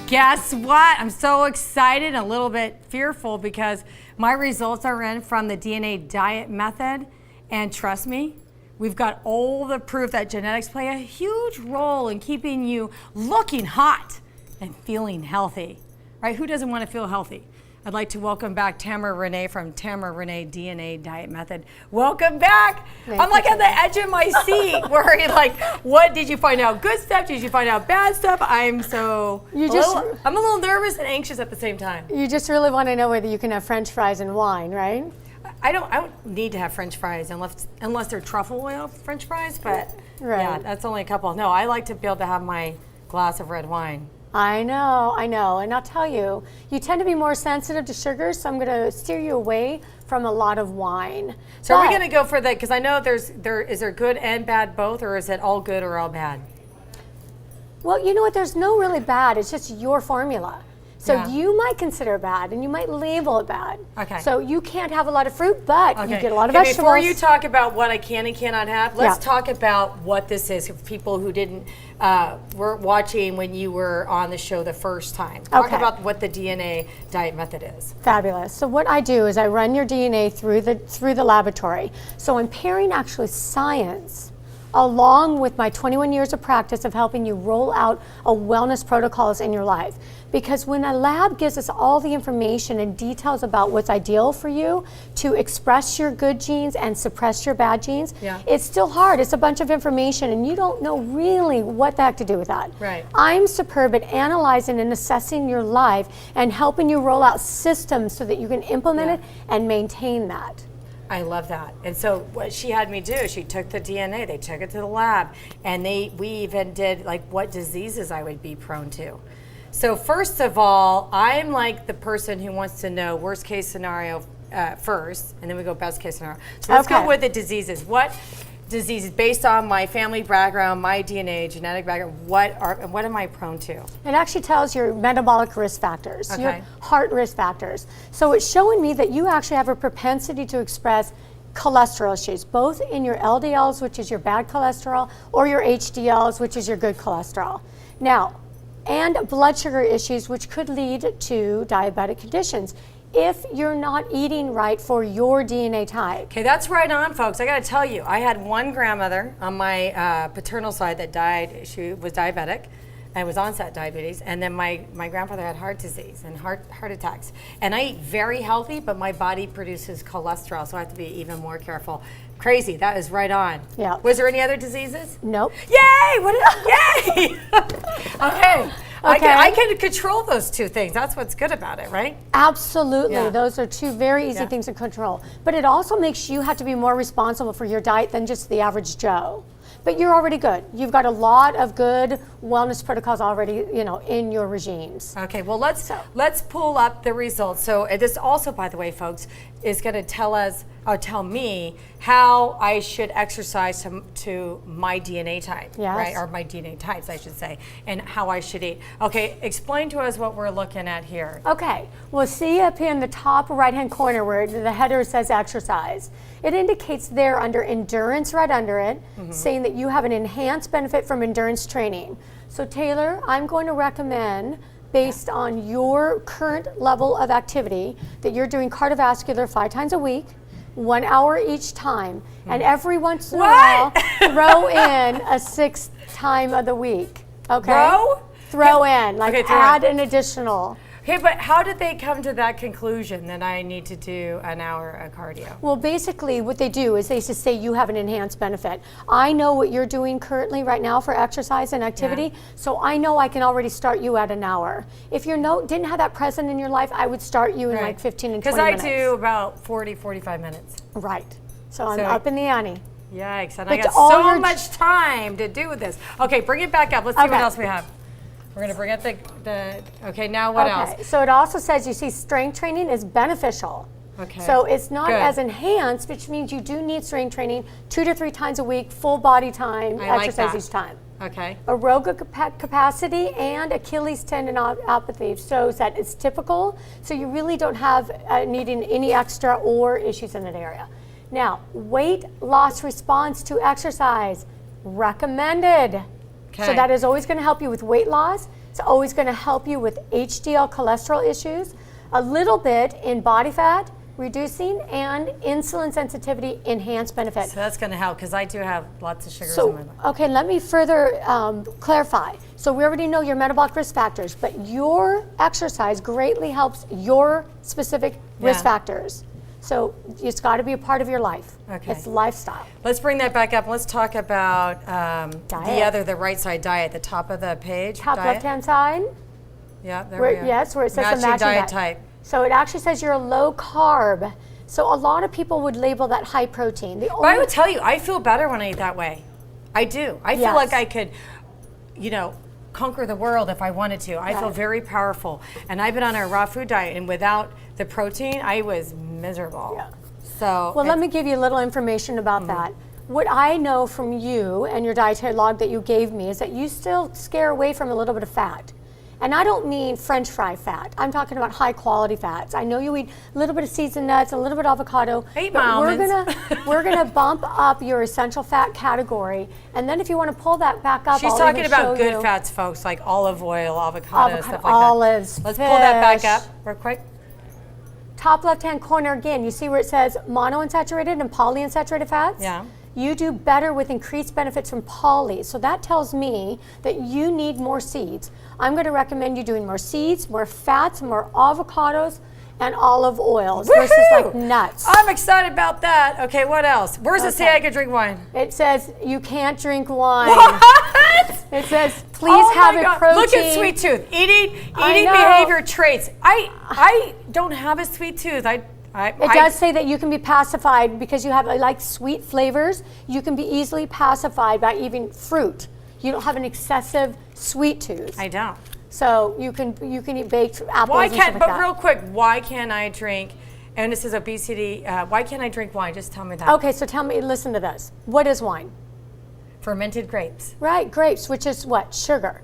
Guess what? I'm so excited, a little bit fearful because my results are in from the DNA diet method. And trust me, we've got all the proof that genetics play a huge role in keeping you looking hot and feeling healthy, right? Who doesn't want to feel healthy? I'd like to welcome back Tamara Renee from Tamara Renee DNA Diet Method. Welcome back. I'm like at the edge of my seat worried like, what did you find out good stuff? Did you find out bad stuff? I'm a little nervous and anxious at the same time. You just really want to know whether you can have French fries and wine, right? I don't need to have French fries unless they're truffle oil French fries, but right. Yeah, that's only a couple. No, I like to be able to have my glass of red wine. I know. And I'll tell you, you tend to be more sensitive to sugar, so I'm going to steer you away from a lot of wine. So are we going to go for that? Because I know is there good and bad both, or is it all good or all bad? Well, you know what? There's no really bad. It's just your formula. So you might consider it bad, and you might label it bad. Okay. So you can't have a lot of fruit, but you get a lot of vegetables. Before you talk about what I can and cannot have, let's talk about what this is for people who weren't watching when you were on the show the first time. Talk about what the DNA diet method is. Fabulous. So what I do is I run your DNA through the laboratory. So I'm pairing actually science along with my 21 years of practice of helping you roll out a wellness protocols in your life. Because when a lab gives us all the information and details about what's ideal for you to express your good genes and suppress your bad genes, it's still hard. It's a bunch of information and you don't know really what the heck to do with that. Right. I'm superb at analyzing and assessing your life and helping you roll out systems so that you can implement it and maintain that. I love that. And so what she had me do, she took the DNA, they took it to the lab, and we even did like what diseases I would be prone to. So first of all, I'm like the person who wants to know worst case scenario first, and then we go best case scenario. So let's go with the diseases. What diseases, based on my family background, my DNA, genetic background, what am I prone to? It actually tells your metabolic risk factors, your heart risk factors. So it's showing me that you actually have a propensity to express cholesterol issues, both in your LDLs, which is your bad cholesterol, or your HDLs, which is your good cholesterol. Now, and blood sugar issues, which could lead to diabetic conditions if you're not eating right for your DNA type. Okay, that's right on, folks. I got to tell you, I had one grandmother on my paternal side that died. She was diabetic and was onset diabetes. And then my grandfather had heart disease and heart attacks. And I eat very healthy, but my body produces cholesterol, so I have to be even more careful. Crazy, that is right on. Yeah. Was there any other diseases? Nope. Yay! Yay! Okay. I can control those two things. That's what's good about it, right? Absolutely. Yeah. Those are two very easy things to control. But it also makes you have to be more responsible for your diet than just the average Joe. But you're already good. You've got a lot of good wellness protocols already, in your regimes. Okay, well let's pull up the results. So this also, by the way, folks, is going to tell me how I should exercise to my DNA type, right? Or my DNA types, I should say, and how I should eat. Okay, explain to us what we're looking at here. Okay, well, see up here in the top right-hand corner where the header says exercise. It indicates there under endurance, right under it, saying that you have an enhanced benefit from endurance training. So Taylor, I'm going to recommend, based on your current level of activity, that you're doing cardiovascular 5 times a week, 1 hour each time, and every once in a while, throw in a 6th time of the week. Okay? Throw in, add an additional. Okay, but how did they come to that conclusion that I need to do an hour of cardio? Well, basically what they do is they just say you have an enhanced benefit. I know what you're doing currently right now for exercise and activity, so I know I can already start you at an hour. If you didn't have that present in your life, I would start you in like 15 and 20 minutes. Because I do about 40, 45 minutes. Right. So I'm up in the ante. Yikes, and I got so much time to do this. Okay, bring it back up. Let's see what else we have. We're going to bring up okay, now what else? So it also says, you see, strength training is beneficial. Okay. So it's not as enhanced, which means you do need strength training 2 to 3 times a week, full body time, exercise each time. Okay. Aerobic capacity and Achilles tendinopathy shows that it's typical, so you really don't have needing any extra or issues in that area. Now, weight loss response to exercise, recommended. Okay. So that is always going to help you with weight loss. It's always going to help you with HDL cholesterol issues, a little bit in body fat reducing, and insulin sensitivity enhanced benefits. So that's going to help because I do have lots of sugars in my life. Okay, let me further clarify. So we already know your metabolic risk factors, but your exercise greatly helps your specific risk factors. So it's got to be a part of your life. Okay. It's lifestyle. Let's bring that back up. Let's talk about the right side diet, the top of the page. Top left-hand side. Yeah, there we go. Yes, where it says the matching diet type. So it actually says you're a low carb. So a lot of people would label that high protein. But I would tell you, I feel better when I eat that way. I do. I feel like I could, conquer the world if I wanted to. I feel very powerful. And I've been on a raw food diet, and without the protein, I was miserable. Yeah. So let me give you a little information about that. What I know from you and your dietary log that you gave me is that you still scare away from a little bit of fat. And I don't mean French fry fat. I'm talking about high quality fats. I know you eat a little bit of seeds and nuts, a little bit of avocado. We're gonna bump up your essential fat category, and then if you want to pull that back up, she's talking about good fats, folks, like olive oil, avocado, stuff like olives, that. Let's pull that back up real quick. Top left-hand corner again. You see where it says monounsaturated and polyunsaturated fats? Yeah. You do better with increased benefits from poly. So that tells me that you need more seeds. I'm going to recommend you doing more seeds, more fats, more avocados, and olive oils versus like nuts. I'm excited about that. Okay, what else? Where does it say I can drink wine? It says you can't drink wine. What? It says please have a protein. Look at sweet tooth. Eating behavior traits. I don't have a sweet tooth. It does say that you can be pacified because you have like sweet flavors. You can be easily pacified by eating fruit. You don't have an excessive sweet tooth. I don't. So you can eat baked apples. Real quick, why can't I drink? And this is obesity. Why can't I drink wine? Just tell me that. Okay, so listen to this. What is wine? Fermented grapes. Right, grapes, which is what? Sugar.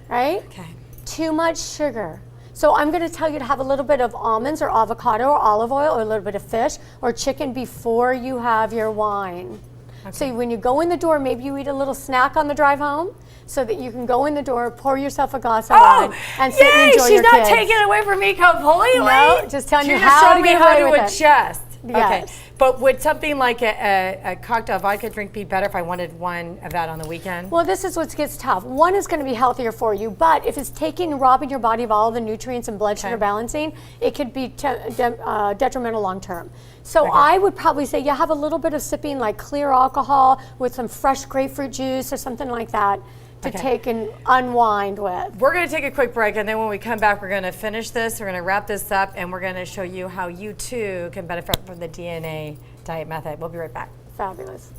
Right? Okay. Too much sugar. So I'm going to tell you to have a little bit of almonds or avocado or olive oil or a little bit of fish or chicken before you have your wine. Okay. So when you go in the door, maybe you eat a little snack on the drive home so that you can go in the door, pour yourself a glass of wine, and sit and enjoy your kids. She's not taking it away from me completely. No, just telling you how to get away with it. Adjust. Yes. Okay, but would something like a cocktail vodka drink be better if I wanted one of that on the weekend? Well, this is what gets tough. One is going to be healthier for you, but if it's robbing your body of all the nutrients and blood sugar balancing, it could be detrimental long term. So I would probably say, have a little bit of sipping like clear alcohol with some fresh grapefruit juice or something like that to take and unwind with. We're going to take a quick break, and then when we come back, we're going to finish this. We're going to wrap this up, and we're going to show you how you too can benefit from the DNA diet method. We'll be right back. Fabulous.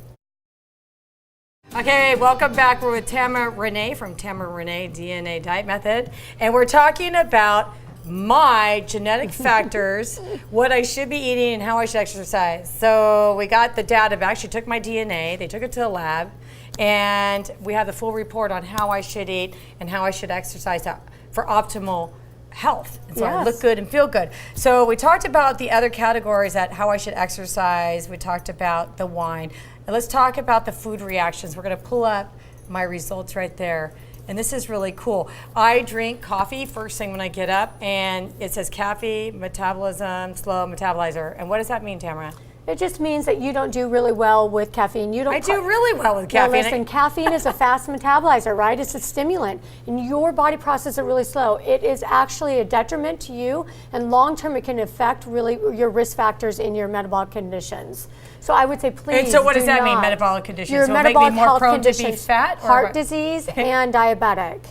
Okay, welcome back. We're with Tamara Renee from Tamara Renee DNA Diet Method, and we're talking about my genetic factors, what I should be eating, and how I should exercise. So we got the data back. She took my DNA. They took it to the lab. And we have the full report on how I should eat and how I should exercise for optimal health. And so I look good and feel good. So we talked about the other categories at how I should exercise. We talked about the wine. And let's talk about the food reactions. We're going to pull up my results right there. And this is really cool. I drink coffee first thing when I get up, and it says caffeine, metabolism, slow metabolizer. And what does that mean, Tamara? It just means that you don't do really well with caffeine. I do really well with caffeine. Well, listen, caffeine is a fast metabolizer, right? It's a stimulant, and your body processes it really slow. It is actually a detriment to you, and long term it can affect really your risk factors in your metabolic conditions. So I would say please. And so what does that mean, metabolic conditions? Your so metabolic make me more health prone conditions, to be fat? Heart disease and diabetic.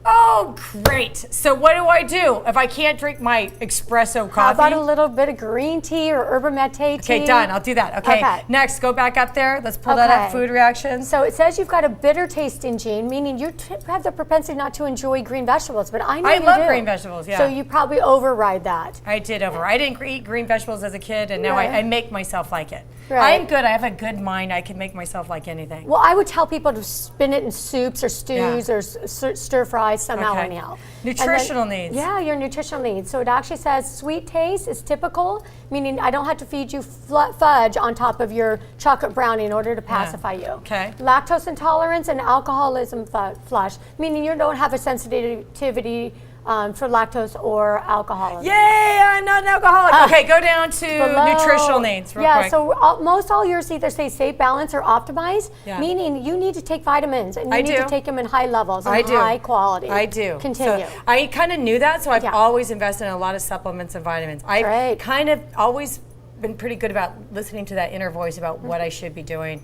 Oh, great. So what do I do if I can't drink my espresso coffee? How about a little bit of green tea or yerba mate tea? Okay, done. I'll do that. Okay. Next, go back up there. Let's pull that up, food reactions. So it says you've got a bitter tasting gene, meaning you have the propensity not to enjoy green vegetables, but I know you do. I love green vegetables, yeah. So you probably override that. I did I didn't eat green vegetables as a kid, and now I make myself like it. Right. I'm good. I have a good mind. I can make myself like anything. Well, I would tell people to spin it in soups or stews or stir fry somehow Okay. anyhow. Nutritional needs. Yeah, your nutritional needs. So it actually says sweet taste is typical, meaning I don't have to feed you fudge on top of your chocolate brownie in order to pacify you. Okay. Lactose intolerance and alcoholism flush, meaning you don't have a sensitivity for lactose or alcoholism. Yay, I'm not an alcoholic. Okay, go down to nutritional needs real quick. So most all yours either say safe, balance, or optimize, Yeah. meaning you need to take vitamins and you I need do. to take them in high levels and I do. high quality. I do. Continue. So I kind of knew that, so I've Yeah. always invested in a lot of supplements and vitamins. I've Great. kind of always been pretty good about listening to that inner voice about what I should be doing.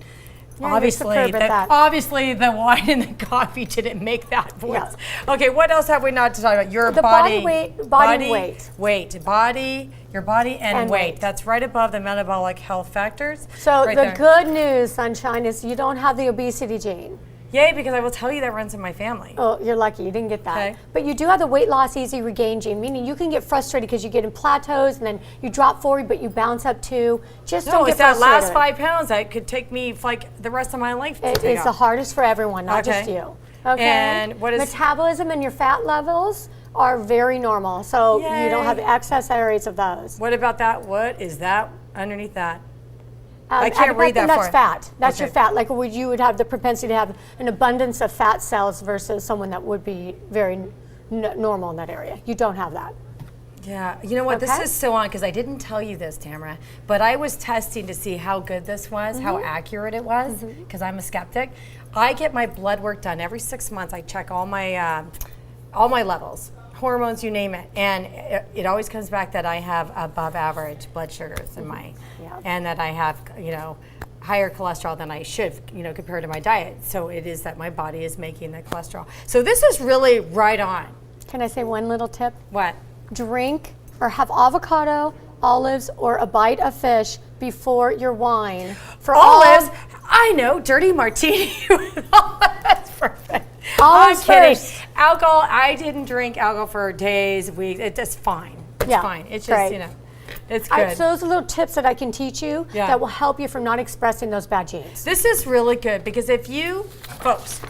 Yeah, you're superb at that. Obviously, the wine and the coffee didn't make that voice. Yeah. Okay, what else have we not to talk about? Your The body, body weight, your body and And weight. weight. That's right above the metabolic health factors. So right the there. good news, Sunshine, is you don't have the obesity gene. Yay, because I will tell you that runs in my family. Oh, you're lucky. You didn't get that. Okay. But you do have the weight loss easy regain gene, meaning you can get frustrated because you get in plateaus and then you drop forward, but you bounce up too. Just No, don't it's get that frustrated. last 5 pounds that could take me like the rest of my life to It take is the off. hardest for everyone, not just Okay. you. Okay. And what is- metabolism and your fat levels are very normal, so you don't have Yay. excess areas of those. What about that? What is that underneath that? I can't read that That's far. fat. That's your Okay. fat. Like you would have the propensity to have an abundance of fat cells versus someone that would be very normal in that area. You don't have that. Yeah, you know what? This Okay. is so on because I didn't tell you this, Tamara, but I was testing to see how good this was, how accurate it was, because I'm a skeptic. I get my blood work done every 6 months. I check all my levels, hormones, you name it, and it always comes back that I have above average blood sugars in my, and that I have, higher cholesterol than I should, compared to my diet. So it is that my body is making the cholesterol. So this is really right on. Can I say one little tip? What? Drink or have avocado, olives, or a bite of fish before your wine. For Olives, I know, dirty martini with olives. That's perfect. Olives I'm kidding. first. Alcohol, I didn't drink alcohol for days, weeks. It's fine. It's fine. It's just, great. it's good. So those are little tips that I can teach you Yeah. that will help you from not expressing those bad genes. This is really good because if you, folks,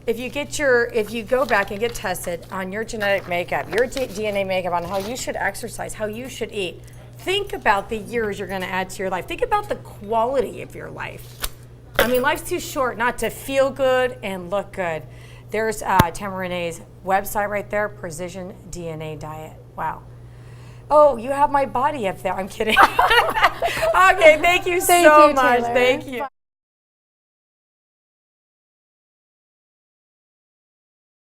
if you go back and get tested on your genetic makeup, your DNA makeup, on how you should exercise, how you should eat, think about the years you're going to add to your life. Think about the quality of your life. I mean, life's too short not to feel good and look good. There's Tamara Renee's website right there, Precision DNA Diet. Wow. Oh, you have my body up there. I'm kidding. Okay, thank you so Thank you, much. Taylor. Thank you.